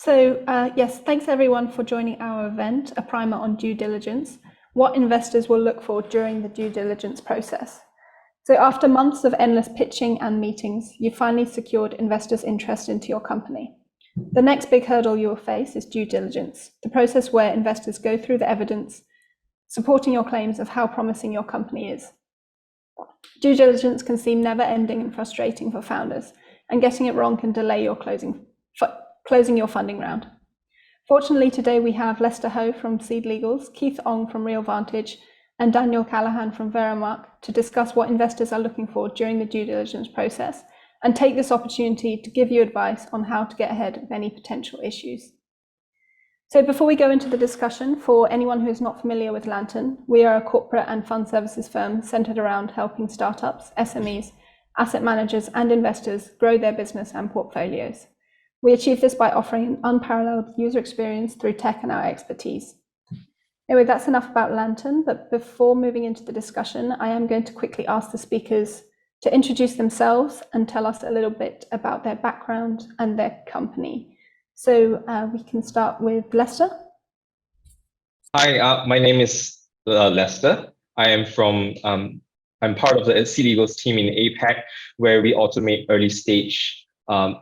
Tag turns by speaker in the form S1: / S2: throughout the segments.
S1: Yes, thanks everyone for joining our event, a primer on due diligence, what investors will look for during the due diligence process. So after months of endless pitching and meetings, you finally secured investors' interest into your company. The next big hurdle you will face is due diligence, the process where investors go through the evidence supporting your claims of how promising your company is. Due diligence can seem never-ending and frustrating for founders, and getting it wrong can delay your closing your funding round. Fortunately, today we have Lester Ho from Seed Legals, Keith Ong from Real Vantage, and Daniel Callahan from Verimark to discuss what investors are looking for during the due diligence process and take this opportunity to give you advice on how to get ahead of any potential issues. So before we go into the discussion, for anyone who is not familiar with Lanturn, we are a corporate and fund services firm centered around helping startups, SMEs, asset managers, and investors grow their business and portfolios. We achieve this by offering an unparalleled user experience through tech and our expertise. Anyway, that's enough about Lanturn, but before moving into the discussion, I am going to quickly ask the speakers to introduce themselves and tell us a little bit about their background and their company. So we can start with Lester.
S2: Hi, my name is Lester. I'm part of the Seed Legals team in APAC, where we automate early stage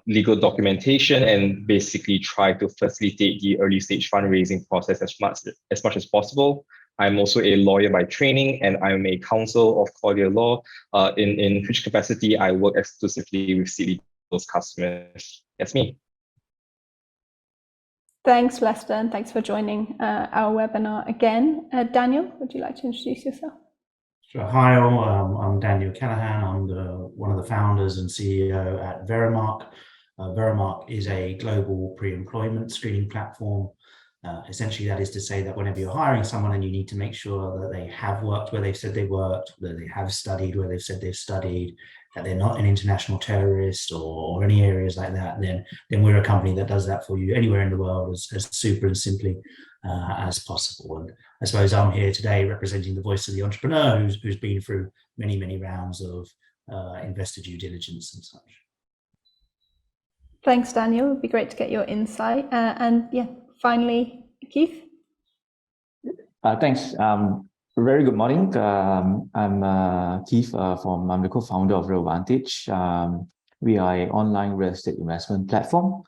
S2: legal documentation and basically try to facilitate the early stage fundraising process as much as possible. I'm also a lawyer by training, and I'm a counsel of cordial law. In which capacity I work exclusively with Seed Legals customers. That's me.
S1: Thanks, Lester, and thanks for joining our webinar again. Daniel, would you like to introduce yourself?
S3: Sure. Hi all, I'm Daniel Callahan. I'm one of the founders and CEO at Verimark. Verimark is a global pre-employment screening platform. Essentially, that is to say that whenever you're hiring someone and you need to make sure that they have worked where they've said they worked, that they have studied where they've said they've studied, that they're not an international terrorist or any areas like that, then we're a company that does that for you anywhere in the world as super and simply as possible. And I suppose I'm here today representing the voice of the entrepreneur who's been through many rounds of investor due diligence and such.
S1: Thanks, Daniel. It'd be great to get your insight. And yeah, finally, Keith.
S4: Thanks. Very good morning. I'm Keith. I'm the co-founder of Real Vantage. We are an online real estate investment platform.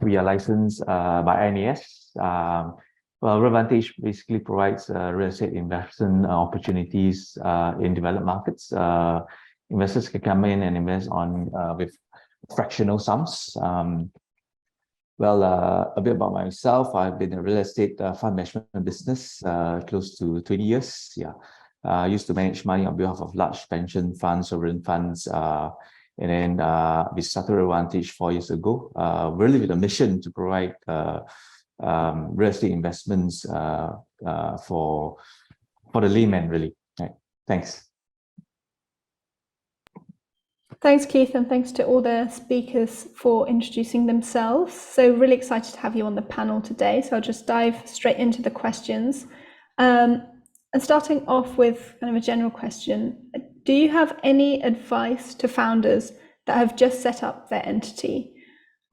S4: We are licensed by NAS. Real Vantage basically provides real estate investment opportunities in developed markets. Investors can come in and invest on with fractional sums. A bit about myself. I've been in a real estate fund management business close to 20 years. Yeah, I used to manage money on behalf of large pension funds, sovereign funds, and then we started Real Vantage 4 years ago, really with a mission to provide real estate investments for the layman, really. Right. Thanks.
S1: Thanks, Keith, and thanks to all the speakers for introducing themselves. So really excited to have you on the panel today. So I'll just dive straight into the questions. And starting off with kind of a general question, do you have any advice to founders that have just set up their entity?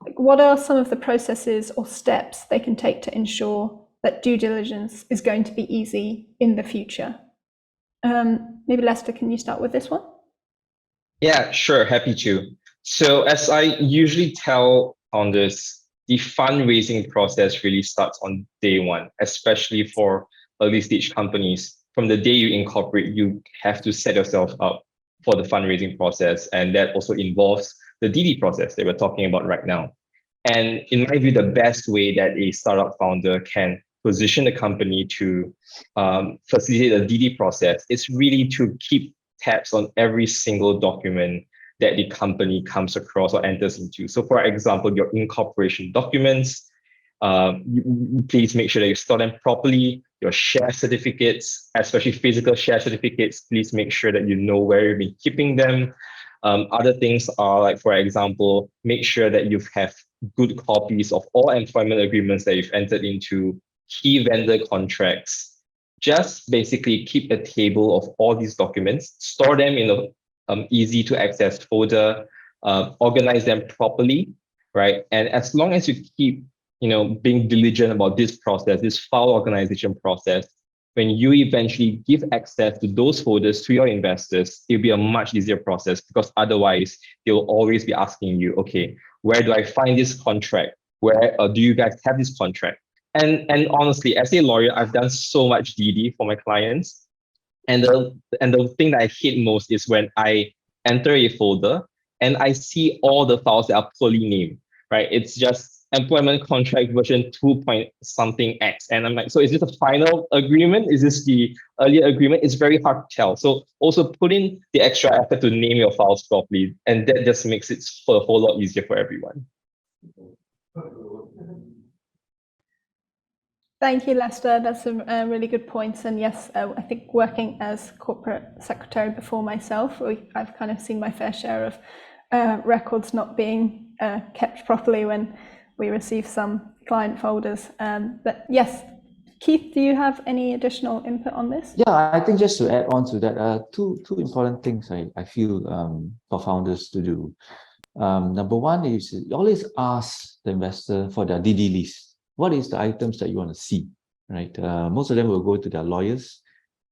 S1: Like, what are some of the processes or steps they can take to ensure that due diligence is going to be easy in the future? Maybe Lester, can you start with this one?
S2: Yeah, sure, happy to. So as I usually tell founders, the fundraising process really starts on day one, especially for early stage companies. From the day you incorporate, you have to set yourself up for the fundraising process. And that also involves the DD process that we're talking about right now. And in my view, the best way that a startup founder can position the company to facilitate the DD process is really to keep tabs on every single document that the company comes across or enters into. So for example, your incorporation documents, please make sure that you store them properly. Your share certificates, especially physical share certificates, please make sure that you know where you've been keeping them. Other things are like, for example, make sure that you have good copies of all employment agreements that you've entered into, key vendor contracts. Just basically keep a table of all these documents, store them in an easy to access folder, organize them properly. right? And as long as you keep, being diligent about this process, this file organization process, when you eventually give access to those folders to your investors, it'll be a much easier process, because otherwise they'll always be asking you, okay, where do I find this contract? Where do you guys have this contract? And honestly, as a lawyer, I've done so much DD for my clients. And the thing that I hate most is when I enter a folder and I see all the files that are poorly named, right? It's just employment contract version 2 point something X. And I'm like, so is this a final agreement? Is this the earlier agreement? It's very hard to tell. So also put in the extra effort to name your files properly. And that just makes it a whole lot easier for everyone.
S1: Thank you, Lester. That's some really good points. And yes, I think working as corporate secretary before myself, I've kind of seen my fair share of records not being kept properly when we receive some client folders. But yes, Keith, do you have any additional input on this?
S4: Yeah, I think just to add on to that, two important things I feel for founders to do. Number one is always ask the investor for their DD list. What is the items that you want to see, right? Most of them will go to their lawyers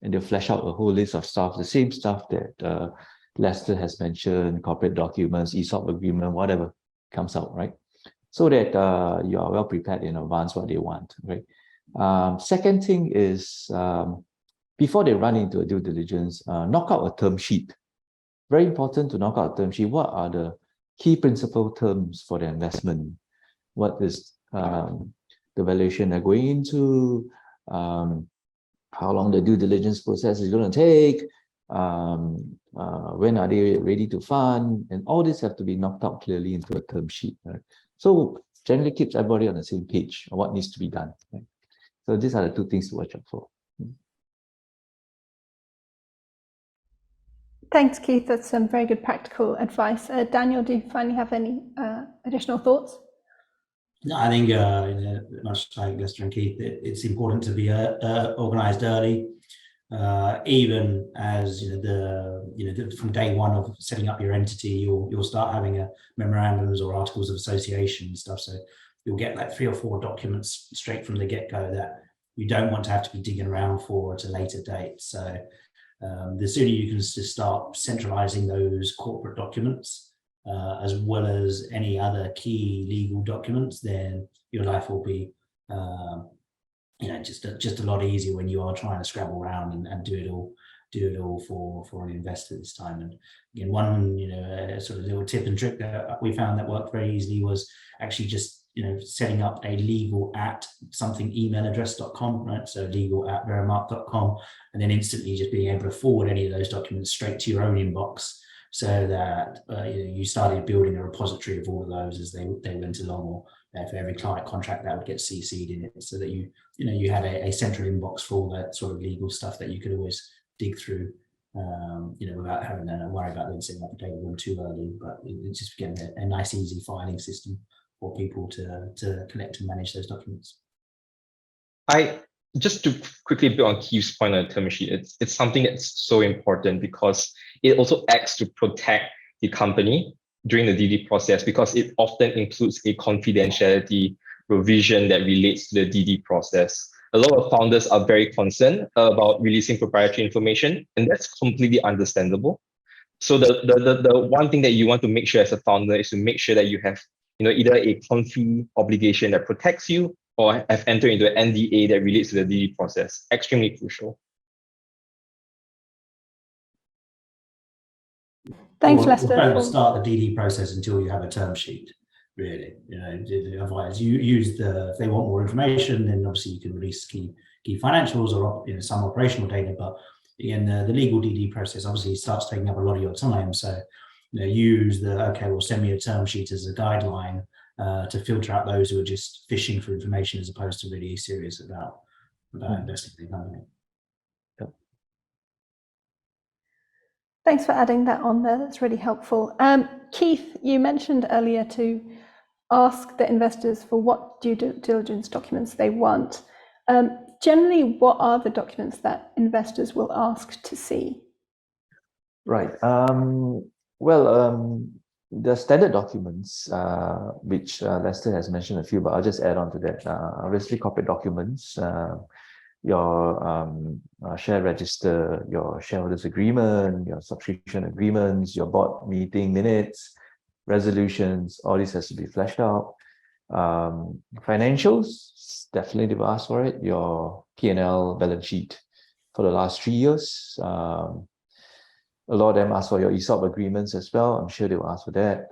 S4: and they'll flesh out a whole list of stuff, the same stuff that Lester has mentioned, corporate documents, ESOP agreement, whatever comes out, right? So that you are well prepared in advance what they want, right? Second thing is, before they run into a due diligence, knock out a term sheet. Very important to knock out a term sheet. What are the key principal terms for the investment? What is the valuation they're going into, how long the due diligence process is going to take, when are they ready to fund, and all this have to be knocked out clearly into a term sheet. Right? So generally keeps everybody on the same page on what needs to be done. Right? So these are the two things to watch out for.
S1: Thanks, Keith. That's some very good practical advice. Daniel, do you finally have any additional thoughts?
S3: No, I think much like Lester and Keith, it's important to be organized early, even as from day one of setting up your entity, you'll start having memorandums or articles of association and stuff. So you'll get like 3 or 4 documents straight from the get-go that you don't want to have to be digging around for at a later date. So the sooner you can just start centralizing those corporate documents, as well as any other key legal documents, then your life will be just a lot easier when you are trying to scrabble around and do it all for an investor this time. And again, one sort of little tip and trick that we found that worked very easily was actually just setting up a legal@something email address.com, right? So legal@verimark.com, and then instantly just being able to forward any of those documents straight to your own inbox, so that you started building a repository of all of those as they went along, or for every client contract that would get CC'd in it, so that you had a central inbox for all that sort of legal stuff that you could always dig through, without having to worry about them setting up a data room too early. But it's just getting a nice, easy filing system for people to collect and manage those documents.
S2: Just to quickly build on Keith's point on the term sheet, it's something that's so important because it also acts to protect the company during the DD process, because it often includes a confidentiality provision that relates to the DD process. A lot of founders are very concerned about releasing proprietary information, and that's completely understandable. So the one thing that you want to make sure as a founder is to make sure that you have either a confi obligation that protects you, or have entered into an NDA that relates to the DD process. Extremely crucial.
S1: Thanks, Lester.
S3: Don't start the DD process until you have a term sheet, really. Otherwise, if they want more information, then obviously you can release key financials or some operational data. But again, the legal DD process obviously starts taking up a lot of your time. So use send me a term sheet as a guideline to filter out those who are just fishing for information as opposed to really serious about investing in the company.
S4: Yep.
S1: Thanks for adding that on there. That's really helpful. Keith, you mentioned earlier to ask the investors for what due diligence documents they want. Generally, what are the documents that investors will ask to see?
S4: Right. the standard documents, which Lester has mentioned a few, but I'll just add on to that. Obviously, corporate documents, your share register, your shareholders agreement, your subscription agreements, your board meeting minutes, resolutions, all this has to be fleshed out. Financials, definitely they will ask for it. Your P&L balance sheet for the last 3 years. A lot of them ask for your ESOP agreements as well. I'm sure they will ask for that.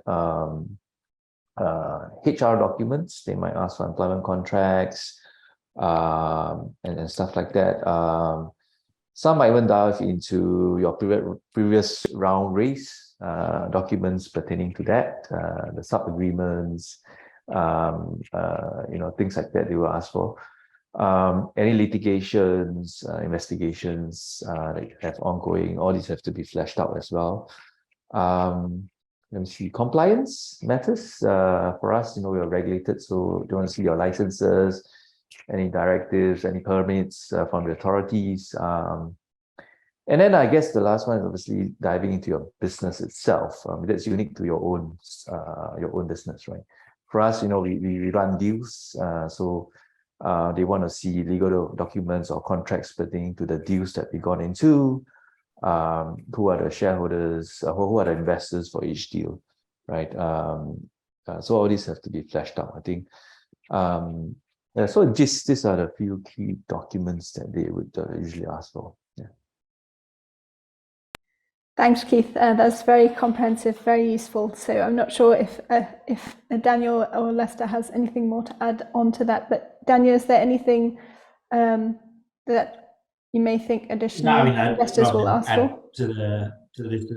S4: HR documents, they might ask for employment contracts, and stuff like that. Some might even dive into your previous round raise documents pertaining to that, the sub agreements, things like that they will ask for. Any litigations, investigations that you have ongoing, all these have to be fleshed out as well. Let me see, compliance matters. For us, we are regulated, so they want to see your licenses, any directives, any permits from the authorities. And then I guess the last one is obviously diving into your business itself. That's unique to your own business, right? For us, we run deals, so they want to see legal documents or contracts pertaining to the deals that we got into. Who are the shareholders, who are the investors for each deal, right? So all these have to be fleshed out, I think. So these are the few key documents that they would usually ask for. Yeah.
S1: Thanks, Keith. That's very comprehensive, very useful. So I'm not sure if Daniel or Lester has anything more to add on to that. But Daniel, is there anything that you may think additional investors will ask for?
S3: To the list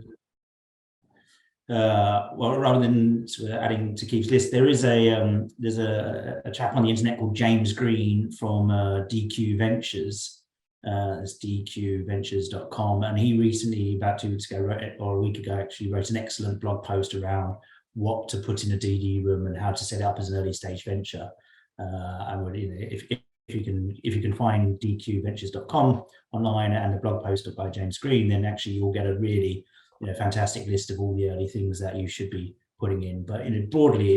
S3: rather than sort of adding to Keith's list, there is there's a chap on the internet called James Green from DQ Ventures. It's dqventures.com, and he recently, about 2 weeks ago, or a week ago actually, wrote an excellent blog post around what to put in a DD room and how to set it up as an early stage venture. And if you can find dqventures.com online and the blog post by James Green, then actually you'll get a really fantastic list of all the early things that you should be putting in. But broadly,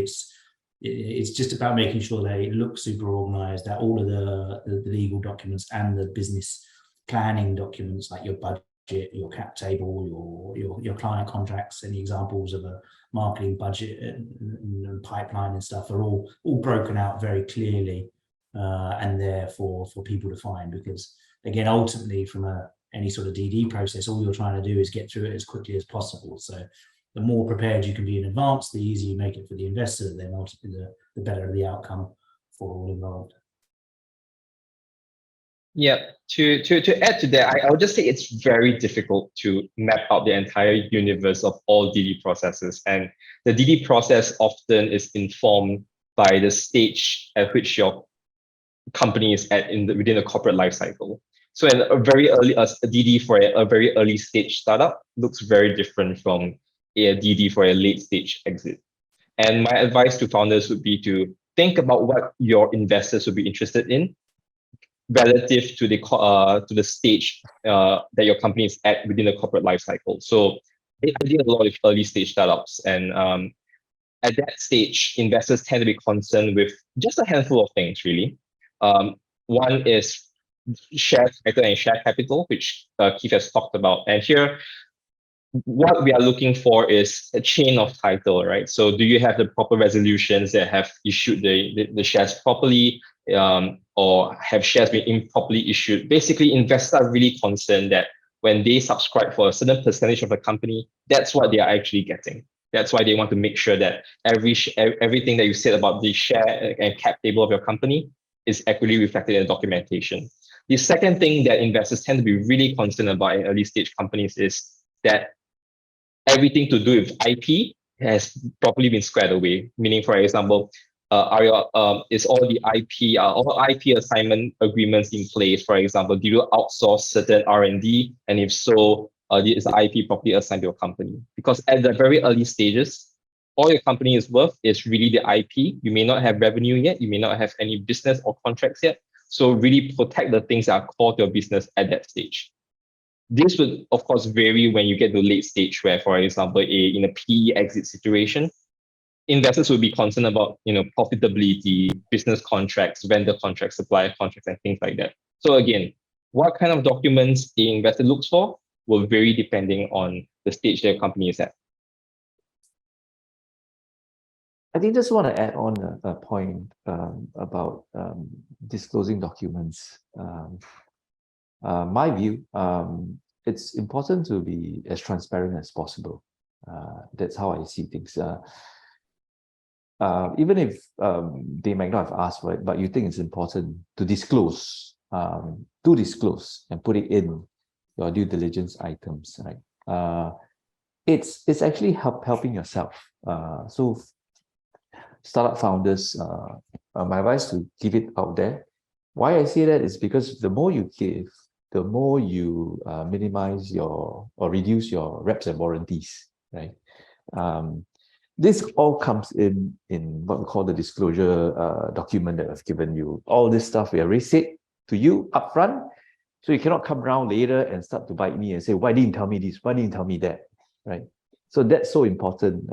S3: it's just about making sure they look super organized, that all of the legal documents and the business planning documents, like your budget, your cap table, your client contracts, any examples of a marketing budget and pipeline and stuff, are all broken out very clearly and there for people to find. Because again, ultimately, from any sort of DD process, all you're trying to do is get through it as quickly as possible. So the more prepared you can be in advance, the easier you make it for the investor, then ultimately the better the outcome for all involved.
S2: Yeah, to add to that, I would just say it's very difficult to map out the entire universe of all DD processes. And the DD process often is informed by the stage at which your company is at within the corporate life cycle. So in a very early, a DD for a very early stage startup looks very different from a DD for a late stage exit. And my advice to founders would be to think about what your investors would be interested in relative to the stage that your company is at within the corporate life cycle. So I did a lot of early stage startups, and at that stage, investors tend to be concerned with just a handful of things, really. One is share title and share capital, which Keith has talked about. And here, what we are looking for is a chain of title, right? So do you have the proper resolutions that have issued the shares properly, or have shares been improperly issued? Basically, investors are really concerned that when they subscribe for a certain percentage of the company, that's what they are actually getting. That's why they want to make sure that everything that you said about the share and cap table of your company is accurately reflected in the documentation. The second thing that investors tend to be really concerned about in early stage companies is that everything to do with IP has properly been squared away. Meaning, for example, is all the IP, all IP assignment agreements in place? For example, do you outsource certain R&D? And if so, is the IP properly assigned to your company? Because at the very early stages, all your company is worth is really the IP. You may not have revenue yet. You may not have any business or contracts yet. So really protect the things that are core to your business at that stage. This would, of course, vary when you get to late stage where, for example, in a PE exit situation, investors will be concerned about, profitability, business contracts, vendor contracts, supplier contracts, and things like that. So again, what kind of documents the investor looks for will vary depending on the stage their company is at.
S4: I think just want to add on a point about disclosing documents. My view, it's important to be as transparent as possible. That's how I see things. Even if they might not have asked for it, but you think it's important to disclose, and put it in your due diligence items, right? It's actually helping yourself. So startup founders, my advice to keep it out there. Why I say that is because the more you give, the more you minimize or reduce your reps and warranties, right? This all comes in what we call the disclosure document that I've given you. All this stuff we already said to you upfront, so you cannot come around later and start to bite me and say, why didn't you tell me this? Why didn't you tell me that? Right? So that's so important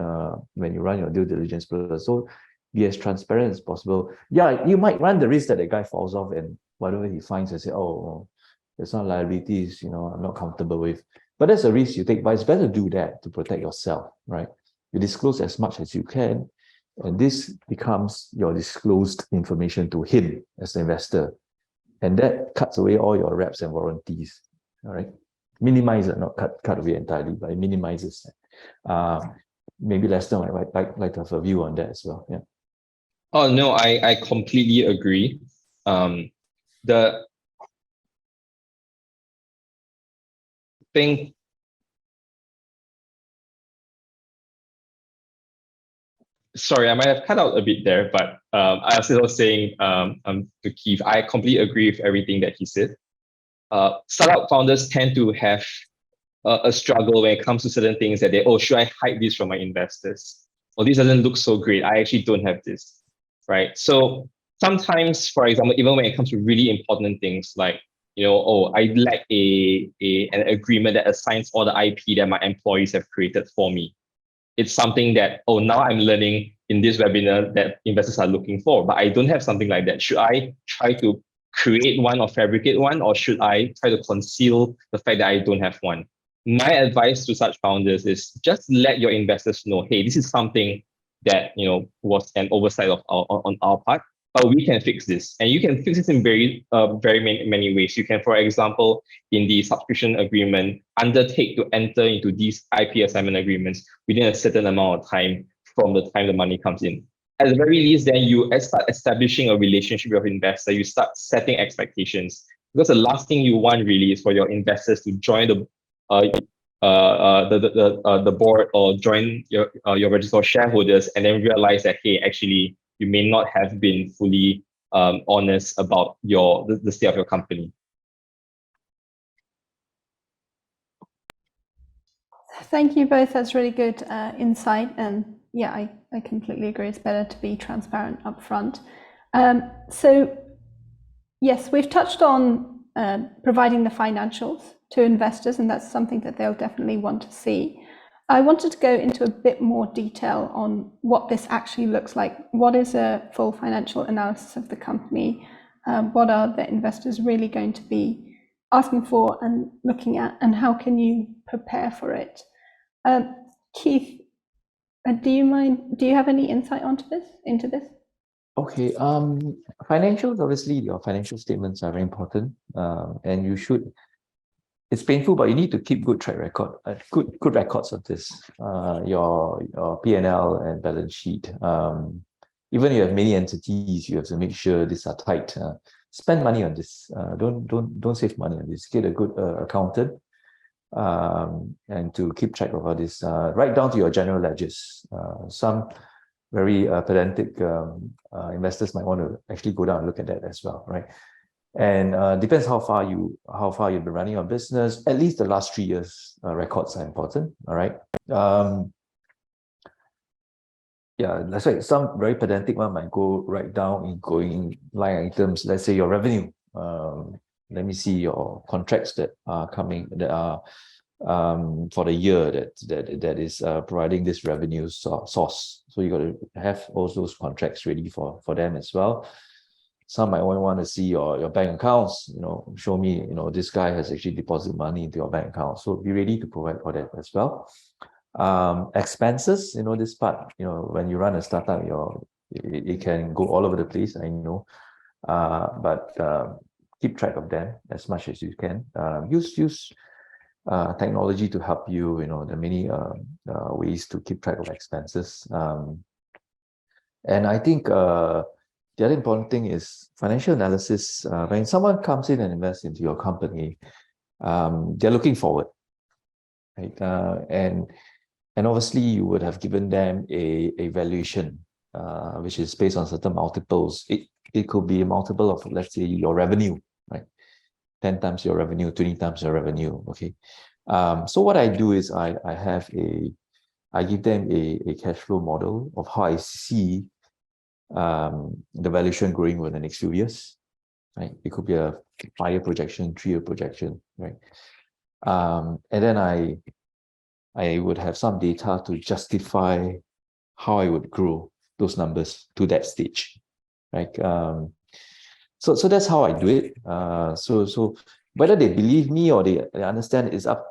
S4: when you run your due diligence process. So be as transparent as possible. Yeah, you might run the risk that the guy falls off and whatever he finds and say, oh, there's some liabilities, I'm not comfortable with. But that's a risk you take, but it's better to do that to protect yourself, right? You disclose as much as you can, and this becomes your disclosed information to him as the investor. And that cuts away all your reps and warranties, all right? Minimize it, not cut away entirely, but it minimizes that. Maybe Lester might like to have a view on that as well, yeah.
S2: Oh, no, I completely agree. The thing Sorry, I might have cut out a bit there, but I was saying to Keith, I completely agree with everything that he said. Startup founders tend to have a struggle when it comes to certain things that should I hide this from my investors? Or this doesn't look so great. I actually don't have this, right? So sometimes, for example, even when it comes to really important things like, I lack an agreement that assigns all the IP that my employees have created for me. It's something that, now I'm learning in this webinar that investors are looking for, but I don't have something like that. Should I try to create one or fabricate one, or should I try to conceal the fact that I don't have one? My advice to such founders is just let your investors know, hey, this is something that was an oversight on our part, but we can fix this. And you can fix this in very many ways. You can, for example, in the subscription agreement, undertake to enter into these IP assignment agreements within a certain amount of time from the time the money comes in. At the very least, then you start establishing a relationship with your investor. You start setting expectations, because the last thing you want really is for your investors to join the board or join your register of shareholders and then realize that, hey, actually, you may not have been fully honest about the state of your company.
S1: Thank you both. That's really good insight. And yeah, I completely agree. It's better to be transparent upfront. So yes, we've touched on providing the financials to investors, and that's something that they'll definitely want to see. I wanted to go into a bit more detail on what this actually looks like. What is a full financial analysis of the company? What are the investors really going to be asking for and looking at, and how can you prepare for it? Keith, do you have any insight into this?
S4: Okay, financials, obviously your financial statements are very important, and you should, it's painful, but you need to keep good track record, good records of this, your P&L and balance sheet. Even if you have many entities, you have to make sure these are tight. Spend money on this. Don't save money on this. Get a good accountant, and to keep track of all this, right down to your general ledgers. Some very pedantic investors might want to actually go down and look at that as well, right? And depends how far you've been running your business. At least the last 3 years records are important. All right. Yeah, that's right. Some very pedantic one might go right down in going line items. Let's say your revenue. let me see your contracts that are coming, that are for the year that is providing this revenue source. So you got to have all those contracts ready for them as well. Some might want to see your bank accounts, show me, this guy has actually deposited money into your bank account. So be ready to provide for that as well. Expenses, this part, when you run a startup, it can go all over the place, I know. But keep track of them as much as you can. Use technology to help you, the many ways to keep track of expenses. And I think the other important thing is financial analysis. When someone comes in and invests into your company, they're looking forward, right? And obviously you would have given them a valuation, which is based on certain multiples. It could be a multiple of, let's say, your revenue, right? 10 times your revenue, 20 times your revenue, okay? So what I do is I give them a cash flow model of how I see the valuation growing over the next few years, right? It could be a 5-year projection, 3-year projection, right? And then I would have some data to justify how I would grow those numbers to that stage, right? So that's how I do it. So whether they believe me or they understand is up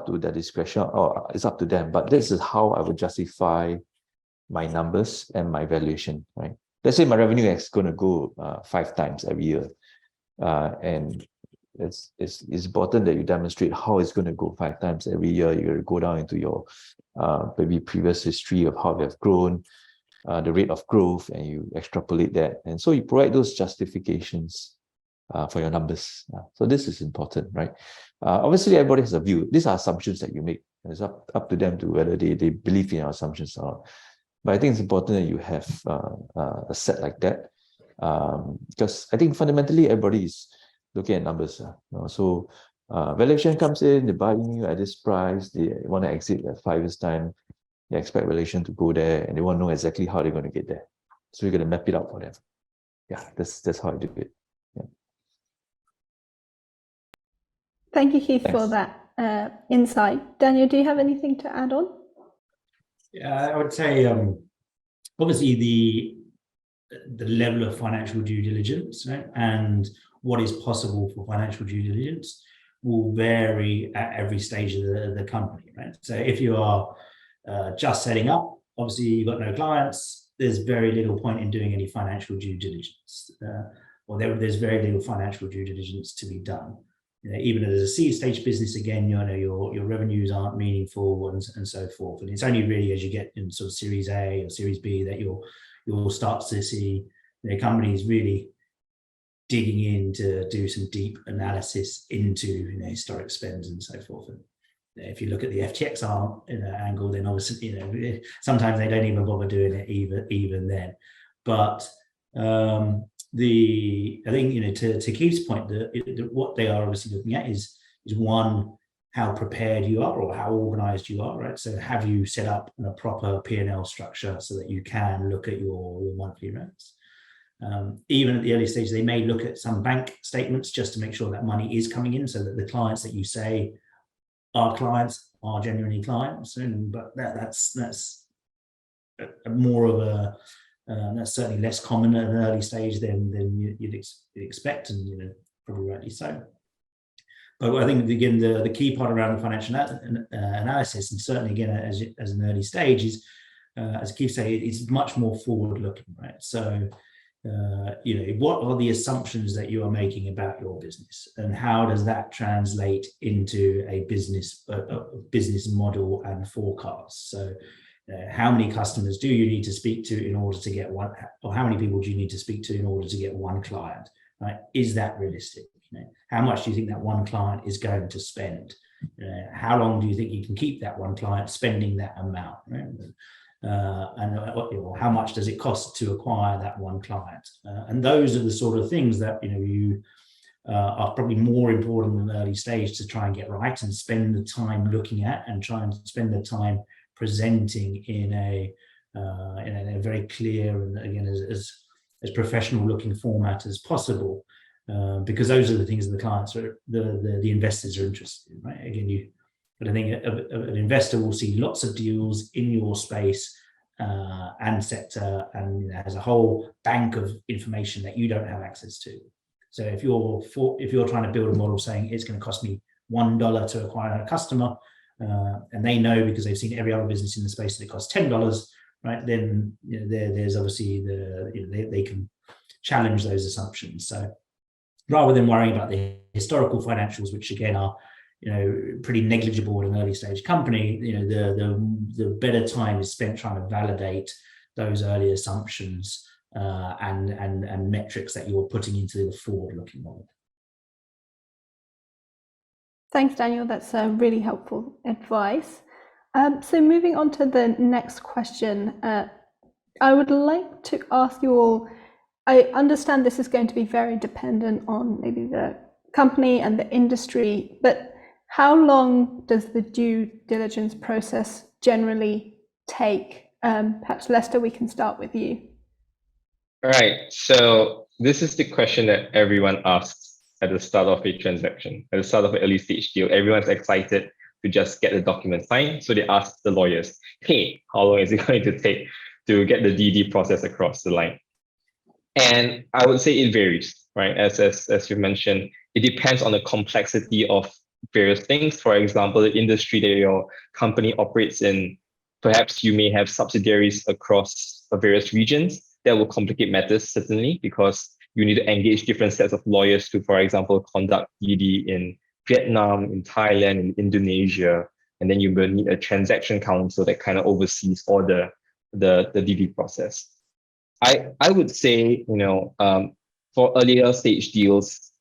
S4: to their discretion, or it's up to them. But this is how I would justify my numbers and my valuation, right? Let's say my revenue is going to go 5 times every year, and it's important that you demonstrate how it's going to go 5 times every year. You go down into your maybe previous history of how they have grown, the rate of growth, and you extrapolate that. And so you provide those justifications for your numbers. So this is important, right? Obviously, everybody has a view. These are assumptions that you make. It's up to them to whether they believe in your assumptions or not. But I think it's important that you have a set like that, because I think fundamentally everybody is looking at numbers. So valuation comes in, they buy you at this price, they want to exit at 5 years' time, they expect valuation to go there, and they want to know exactly how they're going to get there. So you're going to map it out for them. Yeah, that's how I do it. Yeah.
S1: Thank you, Keith,
S4: Thanks.
S1: for that insight. Daniel, do you have anything to add on?
S3: Yeah, I would say obviously the level of financial due diligence, right, and what is possible for financial due diligence will vary at every stage of the company, right? So if you are just setting up, obviously you've got no clients, there's very little point in doing any financial due diligence, or there's very little financial due diligence to be done. Even as a seed stage business, again, your revenues aren't meaningful and so forth. And it's only really as you get in sort of Series A or Series B that you'll start to see companies really digging in to do some deep analysis into historic spends and so forth. And if you look at the FTX angle, then obviously sometimes they don't even bother doing it even then. But I think to Keith's point, what they are obviously looking at is one, how prepared you are or how organized you are, right? So have you set up a proper P&L structure so that you can look at your monthly rents? Even at the early stage, they may look at some bank statements just to make sure that money is coming in, so that the clients that you say are clients are genuinely clients. But that's more of a that's certainly less common at an early stage than you'd expect, and probably rightly so. But I think again the key part around the financial analysis, and certainly again as an early stage, is as Keith said, it's much more forward-looking, right? So what are the assumptions that you are making about your business, and how does that translate into a business model and forecast? So how many customers do you need to speak to in order to get one, or how many people do you need to speak to in order to get one client, right? Is that realistic? How much do you think that one client is going to spend? How long do you think you can keep that one client spending that amount, right? And how much does it cost to acquire that one client? And those are the sort of things that you are probably more important in an early stage to try and get right, and spend the time looking at, and try and spend the time presenting in a very clear and again as professional looking format as possible, because those are the things that the clients are, the investors are interested in, right? Again, but I think an investor will see lots of deals in your space and sector, and has a whole bank of information that you don't have access to. So if you're trying to build a model saying it's going to cost me $1 to acquire a customer, and they know because they've seen every other business in the space that it costs $10, right? Then there's obviously they can challenge those assumptions. So rather than worrying about the historical financials, which again are pretty negligible in an early stage company, the better time is spent trying to validate those early assumptions and metrics that you're putting into the forward-looking model.
S1: Thanks, Daniel. That's really helpful advice. So moving on to the next question, I would like to ask you all, I understand this is going to be very dependent on maybe the company and the industry, but how long does the due diligence process generally take? Perhaps Lester, we can start with you.
S2: All right. So this is the question that everyone asks at the start of a transaction, at the start of an early stage deal. Everyone's excited to just get the document signed. So they ask the lawyers, hey, how long is it going to take to get the DD process across the line? And I would say it varies, right? As you mentioned, it depends on the complexity of various things. For example, the industry that your company operates in, perhaps you may have subsidiaries across various regions. That will complicate matters, certainly, because you need to engage different sets of lawyers to, for example, conduct DD in Vietnam, in Thailand, in Indonesia, and then you will need a transaction counsel that kind of oversees all the DD process. I would say, for earlier stage deals,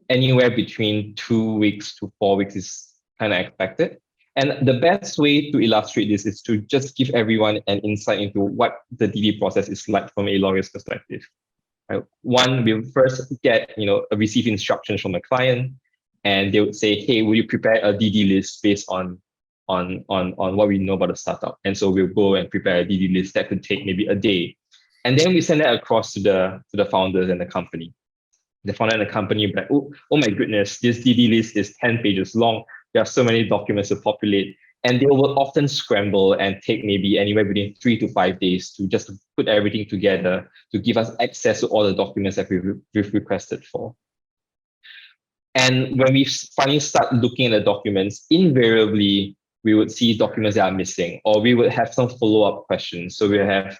S2: anywhere between 2 weeks to 4 weeks is kind of expected. And the best way to illustrate this is to just give everyone an insight into what the DD process is like from a lawyer's perspective. Right? One, we'll first get, receive instructions from the client, and they would say, hey, will you prepare a DD list based on what we know about the startup? And so we'll go and prepare a DD list that could take maybe a day. And then we send that across to the founders and the company. The founder and the company will be like, oh my goodness, this DD list is 10 pages long. There are so many documents to populate. And they will often scramble and take maybe anywhere between 3 to 5 days to just put everything together to give us access to all the documents that we've requested for. And when we finally start looking at the documents, invariably, we would see documents that are missing, or we would have some follow-up questions. So we have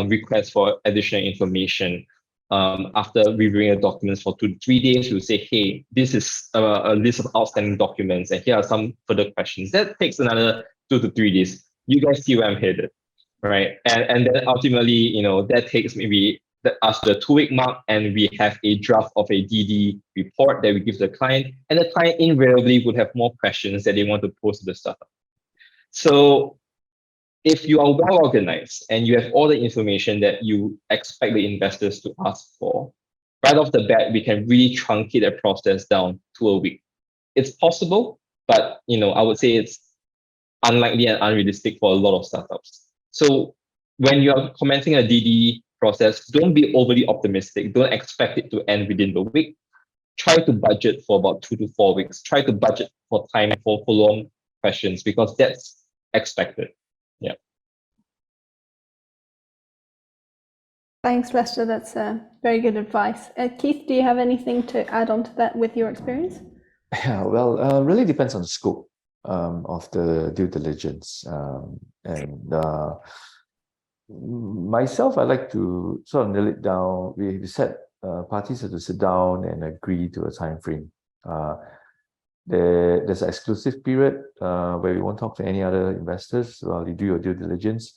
S2: requests for additional information. After reviewing the documents for 2 to 3 days, we'll say, hey, this is a list of outstanding documents, and here are some further questions. That takes another 2 to 3 days. You guys see where I'm headed, right? And then ultimately, that takes maybe us to the 2-week mark, and we have a draft of a DD report that we give to the client, and the client invariably would have more questions that they want to pose to the startup. So if you are well organized and you have all the information that you expect the investors to ask for, right off the bat, we can really truncate that process down to a week. It's possible, but I would say it's unlikely and unrealistic for a lot of startups. So when you are commencing a DD process, don't be overly optimistic. Don't expect it to end within the week. Try to budget for about 2 to 4 weeks. Try to budget for time for follow-on questions, because that's expected. Yeah.
S1: Thanks, Lester. That's very good advice. Keith, do you have anything to add on to that with your experience?
S4: Yeah, well, really depends on the scope of the due diligence. Myself, I like to sort of nail it down. We said parties have to sit down and agree to a time frame. There's an exclusive period where we won't talk to any other investors while you do your due diligence.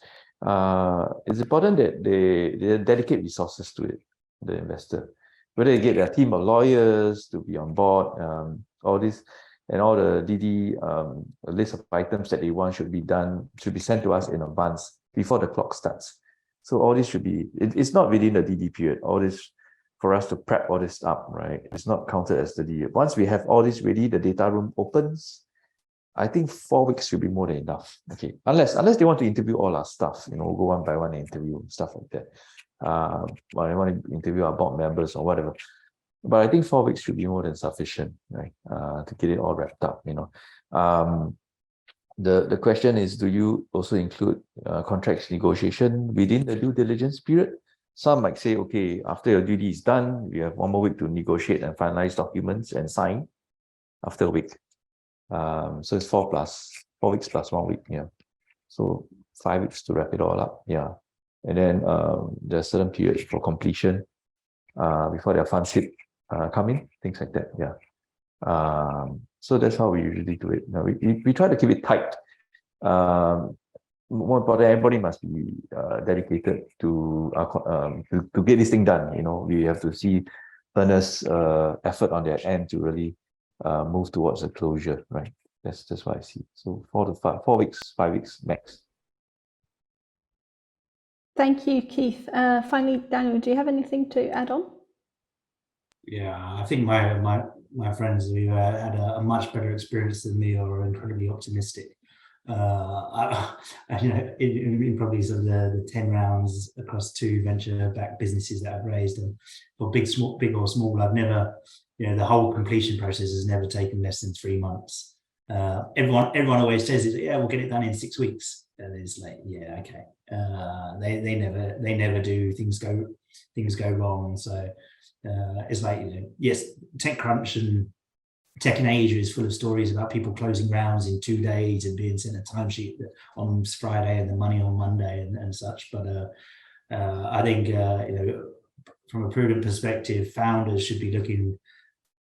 S4: It's important that they dedicate resources to it, the investor. Whether they get a team of lawyers to be on board, all this, and all the DD list of items that they want should be sent to us in advance before the clock starts. So all this should be, it's not within the DD period, all this for us to prep all this up, right? It's not counted as the DD. Once we have all this ready, the data room opens. I think 4 weeks should be more than enough. Okay, unless they want to interview all our staff, go one by one and interview stuff like that. Or they want to interview our board members or whatever. but I think 4 weeks should be more than sufficient, right? To get it all wrapped up, The question is, do you also include contracts negotiation within the due diligence period? Some might say, okay, after your duty is done, you have 1 more week to negotiate and finalize documents and sign after a week. So it's 4 weeks plus 1 week, So 5 weeks to wrap it all up, And then there's certain periods for completion before their funds come in, things like that, So that's how we usually do it. We try to keep it tight. More important, everybody must be dedicated to get this thing done. We have to see earnest effort on their end to really move towards a closure, right? That's what I see. So 4 weeks, 5 weeks max.
S1: Thank you, Keith. Finally, Daniel, do you have anything to add on?
S3: Yeah, I think my friends who had a much better experience than me are incredibly optimistic. In probably some of the 10 rounds across 2 venture-backed businesses that I've raised, and for big or small, I've never, the whole completion process has never taken less than 3 months. Everyone always says, yeah, we'll get it done in 6 weeks, and it's like, yeah, okay. They never do. Things go wrong. So it's like, yes, TechCrunch and Tech in Asia is full of stories about people closing rounds in 2 days and being sent a timesheet on Friday and the money on Monday and such. But I think from a prudent perspective, founders should be looking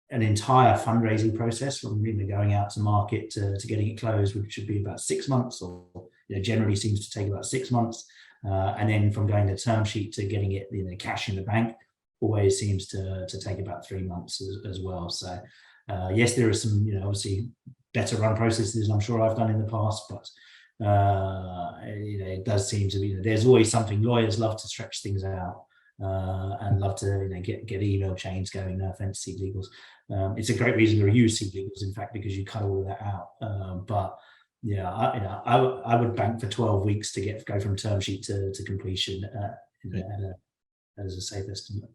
S3: an entire fundraising process from going out to market to getting it closed, which should be about 6 months, or generally seems to take about 6 months, and then from going to term sheet to getting it cash in the bank always seems to take about 3 months as well. So yes, there are some obviously better run processes I'm sure I've done in the past, but it does seem to be there's always something. Lawyers love to stretch things out and love to get email chains going. No offense, seed legals. It's a great reason to use seed legals, in fact, because you cut all of that out. But yeah, I would bank for 12 weeks to go from term sheet to completion as a safe estimate.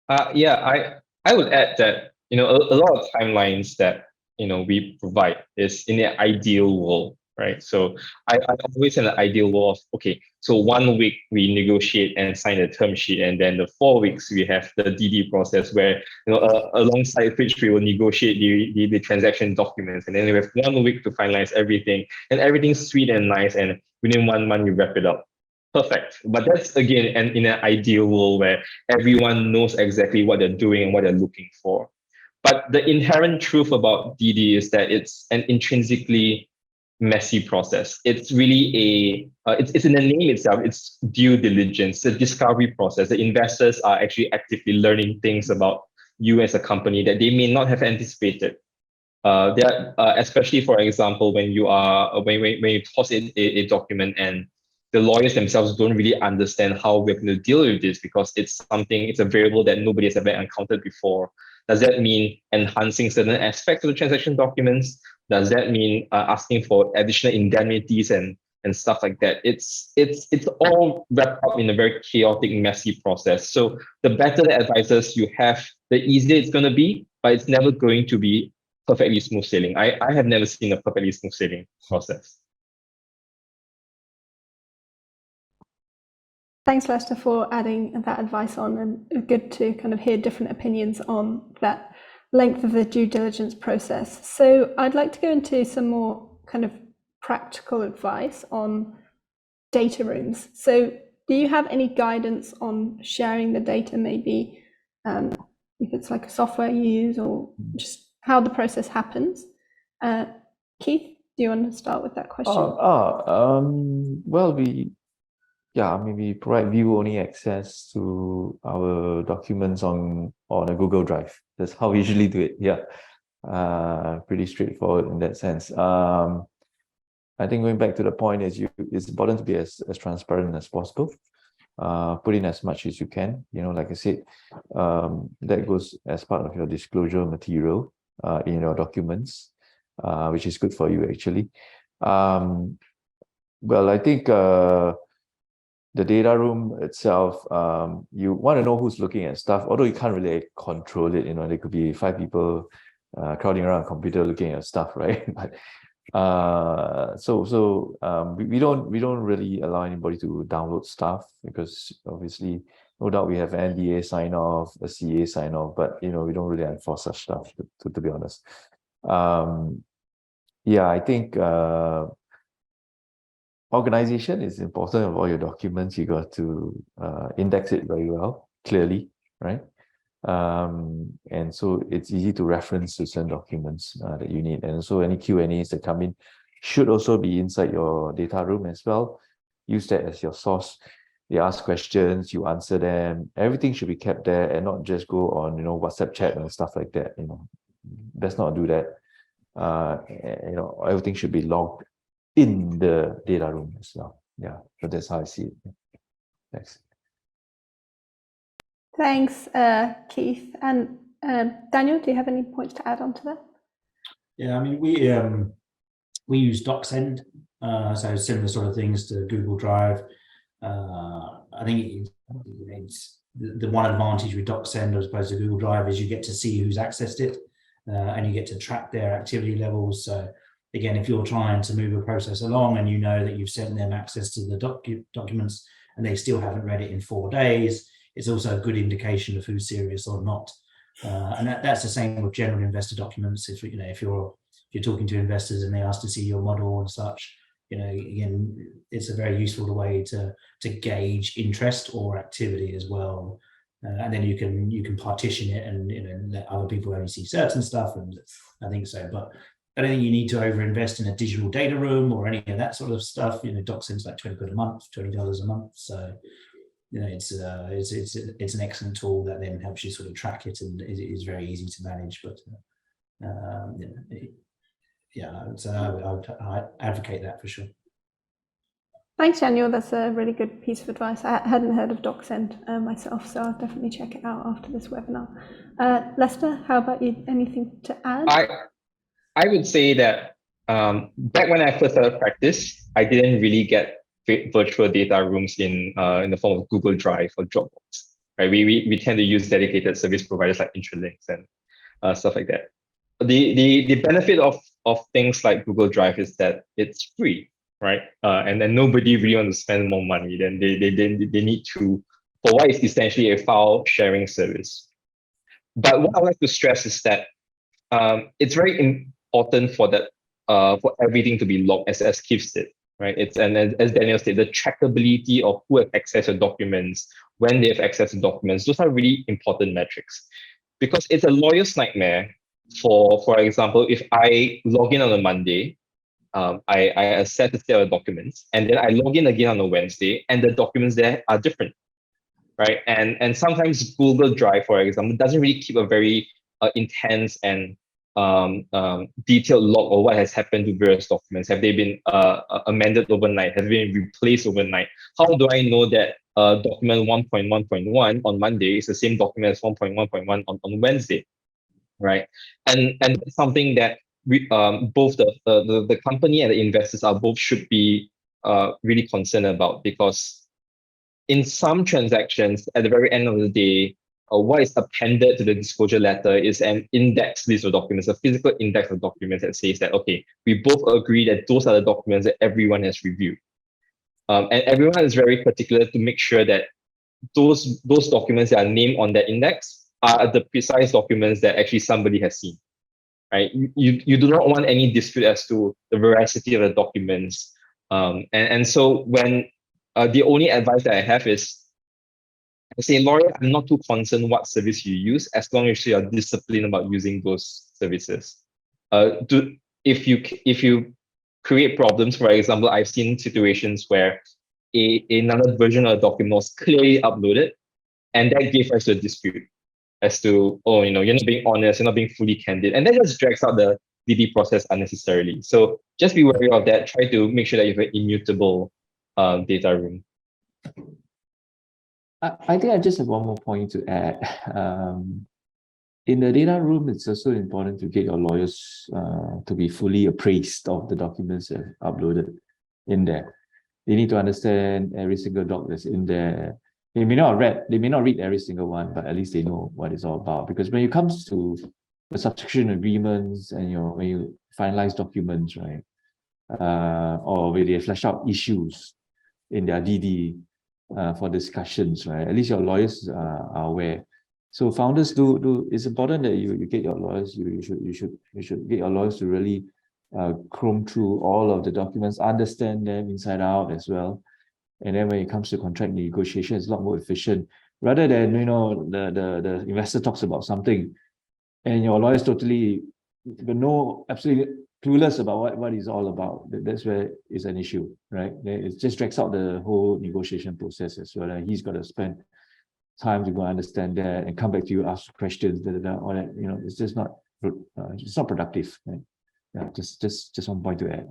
S2: I would add that a lot of timelines that we provide is in the ideal world, right? So I always in the ideal world of, okay, so 1 week we negotiate and sign the term sheet, and then the 4 weeks we have the DD process where alongside which we will negotiate the transaction documents, and then we have 1 week to finalize everything, and everything's sweet and nice, and within 1 month we wrap it up. Perfect. But that's again in an ideal world where everyone knows exactly what they're doing and what they're looking for. But the inherent truth about DD is that it's an intrinsically messy process. It's really it's in the name itself. It's due diligence, the discovery process. The investors are actually actively learning things about you as a company that they may not have anticipated. Especially for example, when you toss in a document and the lawyers themselves don't really understand how we're going to deal with this because it's a variable that nobody has ever encountered before. Does that mean enhancing certain aspects of the transaction documents? Does that mean asking for additional indemnities and stuff like that? It's all wrapped up in a very chaotic, messy process. So the better the advisors you have, the easier it's going to be, but it's never going to be perfectly smooth sailing. I have never seen a perfectly smooth sailing process.
S1: Thanks, Lester, for adding that advice on, and good to kind of hear different opinions on that length of the due diligence process. So I'd like to go into some more kind of practical advice on data rooms. So do you have any guidance on sharing the data, maybe if it's like a software you use, or just how the process happens? Keith, do you want to start with that question?
S4: Well, we provide view-only access to our documents on a Google Drive. That's how we usually do it. Yeah, pretty straightforward in that sense. I think going back to the point is it's important to be as transparent as possible. Put in as much as you can. Like I said, that goes as part of your disclosure material in your documents, which is good for you actually. Well, I think the data room itself, you want to know who's looking at stuff, although you can't really control it. There could be 5 people crowding around a computer looking at stuff, right? But we don't really allow anybody to download stuff, because obviously, no doubt we have an NDA sign off, a CA sign off, but we don't really enforce such stuff, to be honest. Yeah, I think organization is important of all your documents. You got to index it very well, clearly, right? And so it's easy to reference to certain documents that you need. And so any Q&As that come in should also be inside your data room as well. Use that as your source. They ask questions, you answer them. Everything should be kept there and not just go on, WhatsApp chat and stuff like that. Let's not do that. Everything should be logged in the data room as well. Yeah, so that's how I see it. Thanks.
S1: Thanks, Keith. And Daniel, do you have any points to add on to that?
S3: Yeah, I mean, we use DocSend, so similar sort of things to Google Drive. I think it's the one advantage with DocSend as opposed to Google Drive is you get to see who's accessed it, and you get to track their activity levels. So again, if you're trying to move a process along and you know that you've sent them access to the documents and they still haven't read it in 4 days, it's also a good indication of who's serious or not. And that's the same with general investor documents. If you're talking to investors and they ask to see your model and such, again, it's a very useful way to gauge interest or activity as well. And then you can partition it and let other people only see certain stuff. And I think so, but I don't think you need to overinvest in a digital data room or any of that sort of stuff. DocSend's like £20 a month, $20 a month. So it's an excellent tool that then helps you sort of track it, and it is very easy to manage. But so I would advocate that for sure.
S1: Thanks, Daniel. That's a really good piece of advice. I hadn't heard of DocSend myself, so I'll definitely check it out after this webinar. Lester, how about you? Anything to add?
S2: I would say that back when I first started practice, I didn't really get virtual data rooms in the form of Google Drive or Dropbox. Right? We tend to use dedicated service providers like Intralinks and stuff like that. The benefit of things like Google Drive is that it's free, right? And then nobody really wants to spend more money than they need to for what is essentially a file sharing service. But what I like to stress is that it's very important for that for everything to be logged, as Keith said, right? And as Daniel said, the trackability of who have access to documents, when they have access to documents, those are really important metrics, because it's a lawyer's nightmare. For example, if I log in on a Monday, I access a set of documents, and then I log in again on a Wednesday, and the documents there are different, right? And sometimes Google Drive, for example, doesn't really keep a very intense and detailed log of what has happened to various documents. Have they been amended overnight? Have they been replaced overnight? How do I know that document 1.1.1 on Monday is the same document as 1.1.1 on Wednesday? Right, and that's something that we both the company and the investors should be really concerned about, because in some transactions, at the very end of the day, what is appended to the disclosure letter is an index list of documents, a physical index of documents that says that, okay, we both agree that those are the documents that everyone has reviewed, and everyone is very particular to make sure that those documents that are named on that index are the precise documents that actually somebody has seen, right? You do not want any dispute as to the veracity of the documents. And so when the only advice that I have is, as a lawyer, I'm not too concerned what service you use, as long as you are disciplined about using those services. If you create problems, for example, I've seen situations where another version of the document was clearly uploaded, and that gave us a dispute as to, you're not being honest, you're not being fully candid. And that just drags out the DD process unnecessarily. So just be wary of that. Try to make sure that you have an immutable data room.
S4: I think I just have one more point to add. In the data room, it's also important to get your lawyers to be fully appraised of the documents that are uploaded in there. They need to understand every single doc that's in there. They may not read every single one, but at least they know what it's all about. Because when it comes to the subscription agreements and when you finalize documents, right, or when they flesh out issues in their DD for discussions, right, at least your lawyers are aware. So founders do. It's important that you get your lawyers. You should get your lawyers to really comb through all of the documents, understand them inside out as well. And then when it comes to contract negotiation, it's a lot more efficient. Rather than the investor talks about something, and your lawyer is totally absolutely clueless about what it's all about. That's where it's an issue, right? It just drags out the whole negotiation process as well. And he's got to spend time to go understand that and come back to you, ask questions, all that. It's just not productive. Right? Yeah, just one point to add.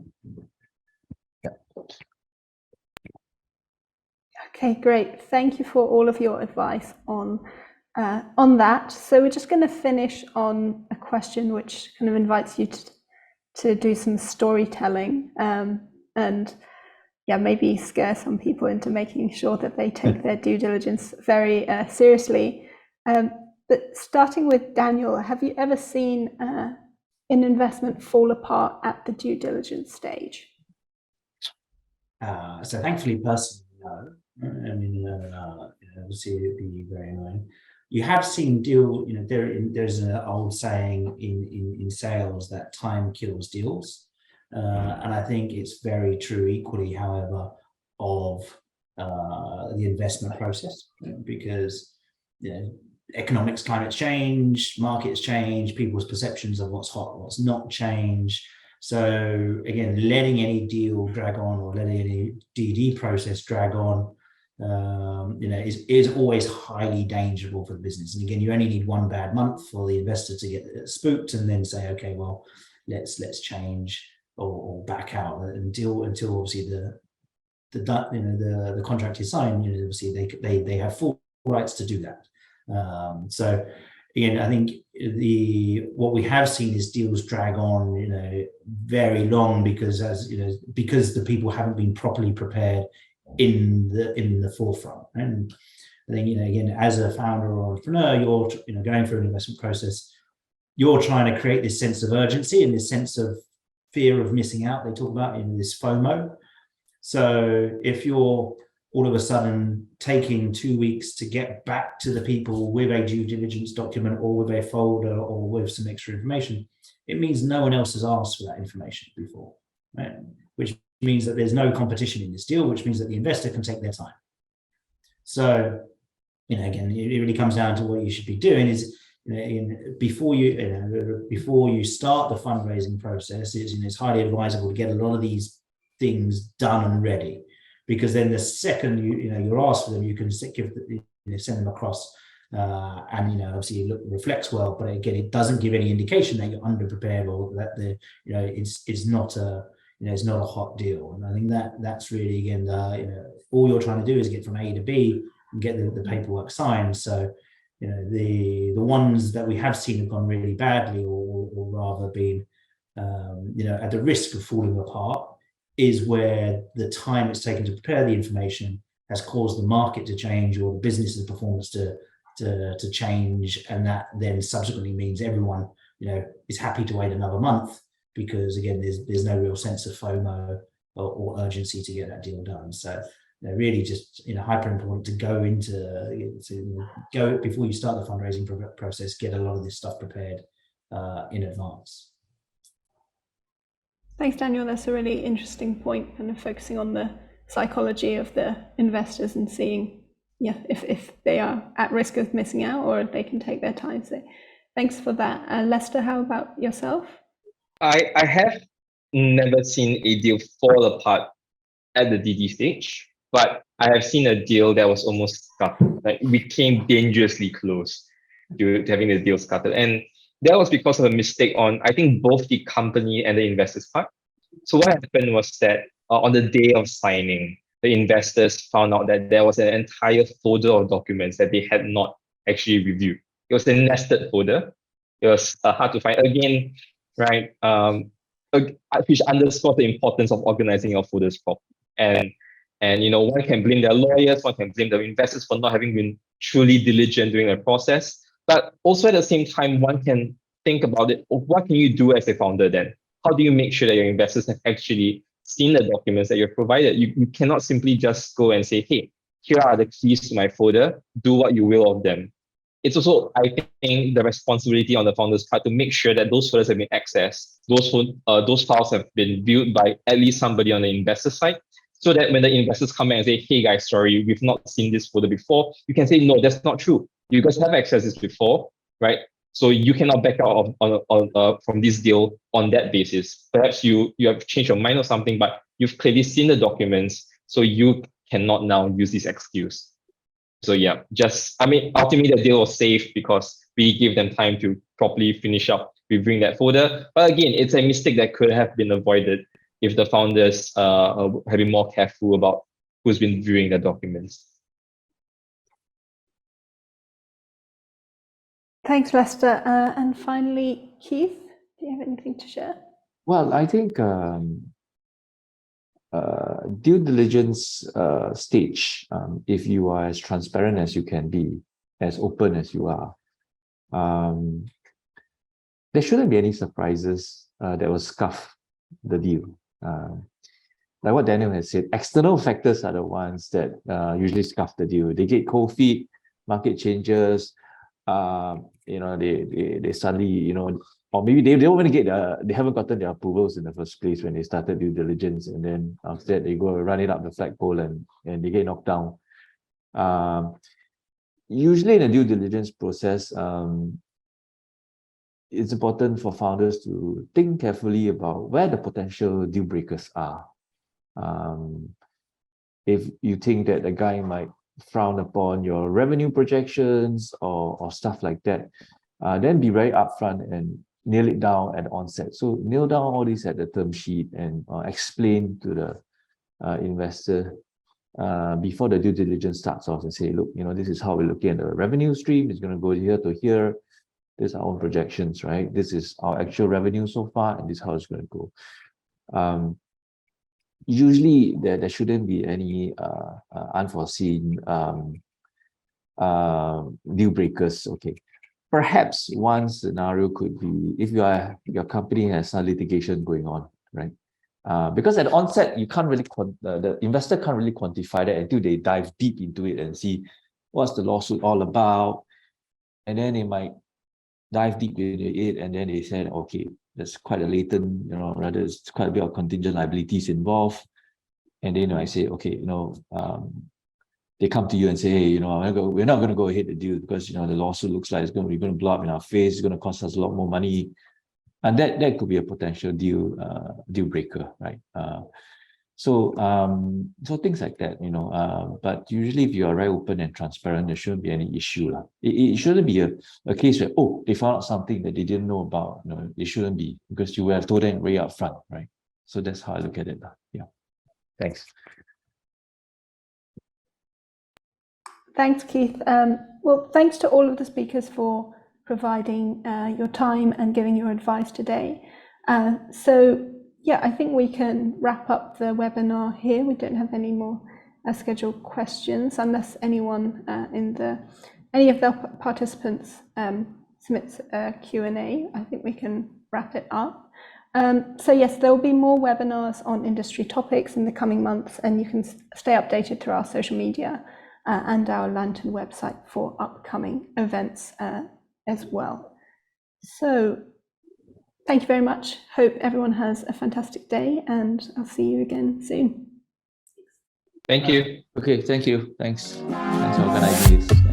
S4: Yeah.
S1: Okay, great. Thank you for all of your advice on that. So we're just going to finish on a question which kind of invites you to do some storytelling and maybe scare some people into making sure that they take their due diligence very seriously. But starting with Daniel, have you ever seen an investment fall apart at the due diligence stage?
S3: So thankfully, personally, no. I mean, obviously it'd be very annoying. You have seen there's an old saying in sales that time kills deals. And I think it's very true equally, however, of the investment process, because economics, climate change, markets change, people's perceptions of what's hot, what's not change. So again, letting any deal drag on or letting any DD process drag on, is always highly dangerous for the business. And again, you only need one bad month for the investor to get spooked and then say, okay, well, let's change or back out until obviously the contract is signed. Obviously they have full rights to do that. So again, I think what we have seen is deals drag on, very long because the people haven't been properly prepared in the forefront. And I think again, as a founder or entrepreneur, you're going through an investment process. You're trying to create this sense of urgency and this sense of fear of missing out. They talk about this FOMO. So if you're all of a sudden taking 2 weeks to get back to the people with a due diligence document or with a folder or with some extra information, it means no one else has asked for that information before, right? Which means that there's no competition in this deal, which means that the investor can take their time. So, again, it really comes down to what you should be doing is, before you start the fundraising process, it's highly advisable to get a lot of these things done and ready. Because then the second you're asked for them, you can send them across, and obviously it reflects well. But again, it doesn't give any indication that you're underprepared or that it's not a hot deal. And I think that's really again all you're trying to do is get from A to B and get the paperwork signed. So the ones that we have seen have gone really badly, or rather been at the risk of falling apart, is where the time it's taken to prepare the information has caused the market to change or the business's performance to change, and that then subsequently means everyone is happy to wait another month because again there's no real sense of FOMO or urgency to get that deal done. So really just hyper important to go before you start the fundraising process, get a lot of this stuff prepared in advance.
S1: Thanks, Daniel. That's a really interesting point, kind of focusing on the psychology of the investors and seeing, if they are at risk of missing out or if they can take their time. So thanks for that. Lester, how about yourself?
S2: I have never seen a deal fall apart at the DD stage, but I have seen a deal that was almost scuttled. Like we came dangerously close to having the deal scuttled. And that was because of a mistake on, I think, both the company and the investors' part. So what happened was that on the day of signing, the investors found out that there was an entire folder of documents that they had not actually reviewed. It was a nested folder. It was hard to find. Again, right, which underscores the importance of organizing your folders properly. And And one can blame their lawyers, one can blame the investors for not having been truly diligent during the process. But also at the same time, one can think about it. What can you do as a founder then? How do you make sure that your investors have actually seen the documents that you've provided? You cannot simply just go and say, hey, here are the keys to my folder, do what you will of them. It's also, I think, the responsibility on the founder's part to make sure that those folders have been accessed, those files have been viewed by at least somebody on the investor side, so that when the investors come in and say, hey guys, sorry, we've not seen this folder before, you can say, no, that's not true. You guys have accessed this before, right? So you cannot back out from this deal on that basis. Perhaps you have changed your mind or something, but you've clearly seen the documents, so you cannot now use this excuse. So yeah, ultimately the deal was safe because we gave them time to properly finish up reviewing that folder. But again, it's a mistake that could have been avoided if the founders have been more careful about who's been viewing the documents.
S1: Thanks, Lester. And finally, Keith, do you have anything to share?
S4: Well, I think due diligence stage, if you are as transparent as you can be, as open as you are, there shouldn't be any surprises that will scuff the deal. Like what Daniel has said, external factors are the ones that usually scuff the deal. They get cold feet, market changes, they suddenly, or maybe they don't want to get they haven't gotten their approvals in the first place when they started due diligence, and then after that they go run it up the flagpole and they get knocked down. Usually in a due diligence process, it's important for founders to think carefully about where the potential deal breakers are. If you think that a guy might frown upon your revenue projections or stuff like that, then be very upfront and nail it down at onset. So nail down all these at the term sheet and explain to the investor before the due diligence starts off and say, look, this is how we're looking at the revenue stream. It's going to go here to here. These are our own projections, right? This is our actual revenue so far, and this is how it's going to go. Usually there shouldn't be any unforeseen deal breakers. Okay, perhaps one scenario could be if your company has some litigation going on, right? Because at the onset you can't really the investor can't really quantify that until they dive deep into it and see what's the lawsuit all about, and then they might dive deep into it, and then they said, okay, there's quite a latent, rather it's quite a bit of contingent liabilities involved. And then I say, okay, they come to you and say, hey, we're not going to go ahead with the deal because, the lawsuit looks like we're going to blow up in our face. It's going to cost us a lot more money. And that could be a potential deal breaker, right? So things like that, but usually if you are very open and transparent, there shouldn't be any issue. It shouldn't be a case where, they found out something that they didn't know about. It shouldn't be, because you would have told them way up front, right? So that's how I look at it. Yeah. Thanks.
S1: Thanks, Keith. Well, thanks to all of the speakers for providing your time and giving your advice today. So yeah, I think we can wrap up the webinar here. We don't have any more scheduled questions unless anyone any of the participants submits a Q&A. I think we can wrap it up. So yes, there will be more webinars on industry topics in the coming months, and you can stay updated through our social media and our Lanturn website for upcoming events as well. So thank you very much. Hope everyone has a fantastic day, and I'll see you again soon.
S2: Thank you.
S4: Okay, thank you. Thanks for organizing this.